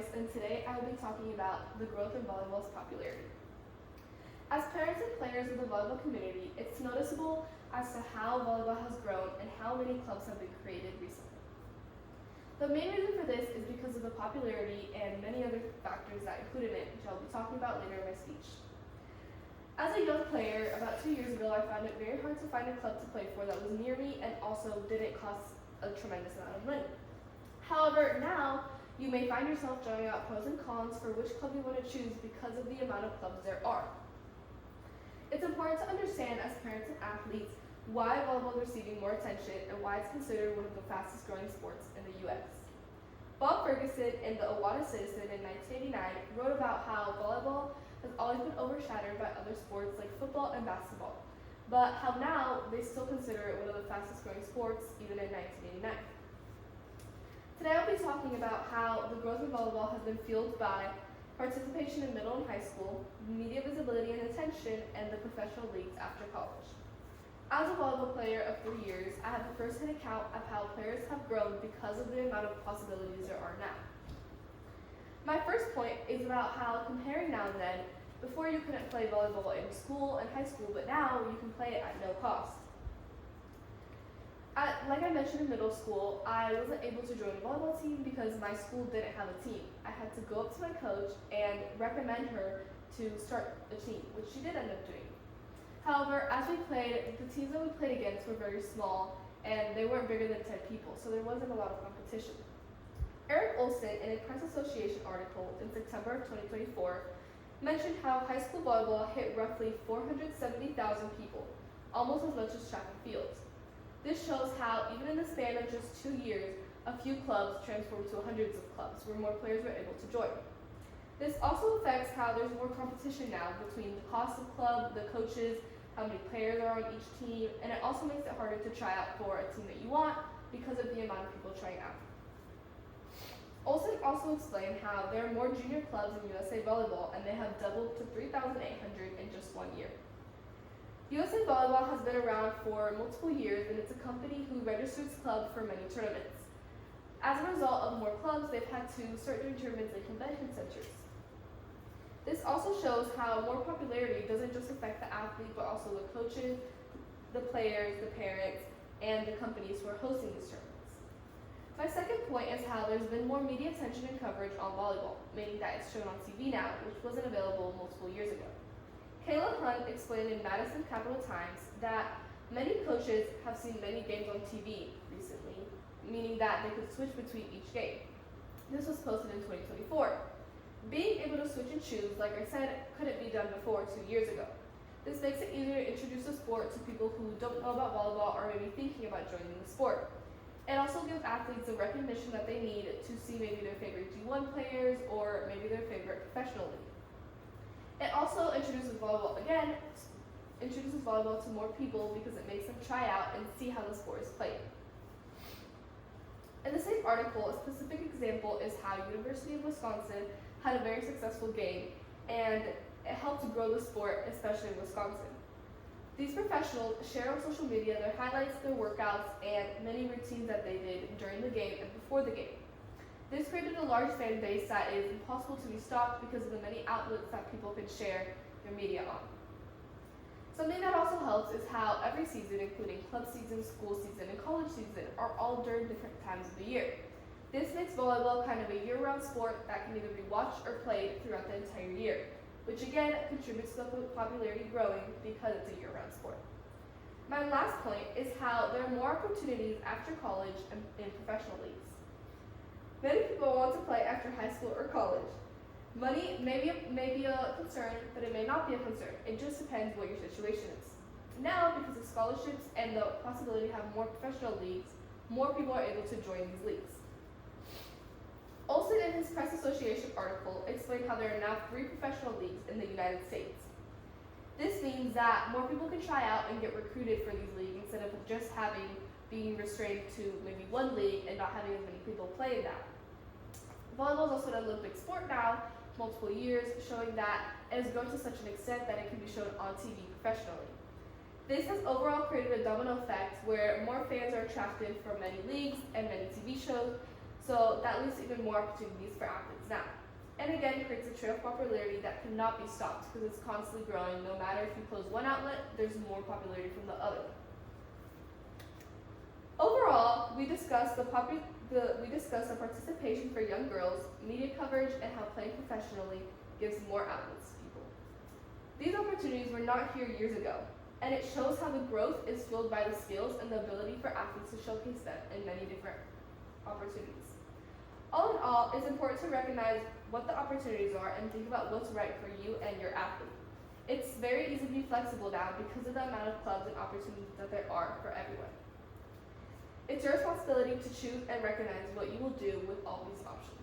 Joyce, and today I will be talking about the growth in volleyball's popularity. As parents and players of the volleyball community, it's noticeable as to how volleyball has grown and how many clubs have been created recently. The main reason for this is because of the popularity and many other factors that include in it, which I'll be talking about later in my speech. As a young player, about 2 years ago, I found it very hard to find a club to play for that was near me and also didn't cost a tremendous amount of money. However, now you may find yourself drawing out pros and cons for which club you want to choose because of the amount of clubs there are. It's important to understand as parents and athletes why volleyball is receiving more attention and why it's considered one of the fastest growing sports in the US. Bob Ferguson in the Owata Citizen in 1989 wrote about how volleyball has always been overshadowed by other sports like football and basketball, but how now they still consider it one of the fastest growing sports even in 1989. Today I'll be talking about how the growth of volleyball has been fueled by participation in middle and high school, media visibility and attention, and the professional leagues after college. As a volleyball player of 3 years, I have a first-hand account of how players have grown because of the amount of possibilities there are now. My first point is about how comparing now and then, before you couldn't play volleyball in school and high school, but now you can play it at no cost. Like I mentioned in middle school, I wasn't able to join a volleyball team because my school didn't have a team. I had to go up to my coach and recommend her to start a team, which she did end up doing. However, as we played, the teams that we played against were very small and they weren't bigger than 10 people, so there wasn't a lot of competition. Eric Olson, in a Press Association article in September of 2024, mentioned how high school volleyball hit roughly 470,000 people, almost as much as track and field. This shows how, even in the span of just 2 years, a few clubs transformed to hundreds of clubs, where more players were able to join. This also affects how there's more competition now between the cost of club, the coaches, how many players are on each team, and it also makes it harder to try out for a team that you want because of the amount of people trying out. Olsen also explained how there are more junior clubs in USA Volleyball, and they have doubled to 3,800 in just 1 year. USA Volleyball has been around for multiple years, and it's a company who registers clubs for many tournaments. As a result of more clubs, they've had to start doing tournaments in convention centers. This also shows how more popularity doesn't just affect the athlete, but also the coaches, the players, the parents, and the companies who are hosting these tournaments. My second point is how there's been more media attention and coverage on volleyball, meaning that it's shown on TV now, which wasn't available multiple years ago. Kayla Hunt explained in Madison Capital Times that many coaches have seen many games on TV recently, meaning that they could switch between each game. This was posted in 2024. Being able to switch and choose, like I said, couldn't be done before 2 years ago. This makes it easier to introduce the sport to people who don't know about volleyball or may be thinking about joining the sport. It also gives athletes the recognition that they need to see maybe their favorite G1 players or maybe their favorite professional league. It also introduces volleyball to more people because it makes them try out and see how the sport is played. In the same article, a specific example is how University of Wisconsin had a very successful game, and it helped to grow the sport, especially in Wisconsin. These professionals share on social media their highlights, their workouts, and many routines that they did during the game and before the game. This created a large fan base that is impossible to be stopped because of the many outlets that people can share their media on. Something that also helps is how every season, including club season, school season, and college season, are all during different times of the year. This makes volleyball kind of a year-round sport that can either be watched or played throughout the entire year, which again contributes to the popularity growing because it's a year-round sport. My last point is how there are more opportunities after college and in professional leagues. Many people want to play after high school or college. Money may be a concern, but it may not be a concern. It just depends what your situation is. Now, because of scholarships and the possibility to have more professional leagues, more people are able to join these leagues. Olsen, in his Press Association article, explained how there are now 3 professional leagues in the United States. This means that more people can try out and get recruited for these leagues instead of just being restrained to maybe one league and not having as many people play in that. Volleyball is also an Olympic sport now, multiple years, showing that it has grown to such an extent that it can be shown on TV professionally. This has overall created a domino effect where more fans are attracted from many leagues and many TV shows, So that leads to even more opportunities for athletes now. And again, creates a trail of popularity that cannot be stopped because it's constantly growing. No matter if you close one outlet, there's more popularity from the other. Overall, we discussed the participation for young girls, media coverage, and how playing professionally gives more outlets to people. These opportunities were not here years ago, and it shows how the growth is fueled by the skills and the ability for athletes to showcase them in many different opportunities. All in all, it's important to recognize what the opportunities are and think about what's right for you and your athlete. It's very easy to be flexible now because of the amount of clubs and opportunities that there are for everyone. It's your responsibility to choose and recognize what you will do with all these options.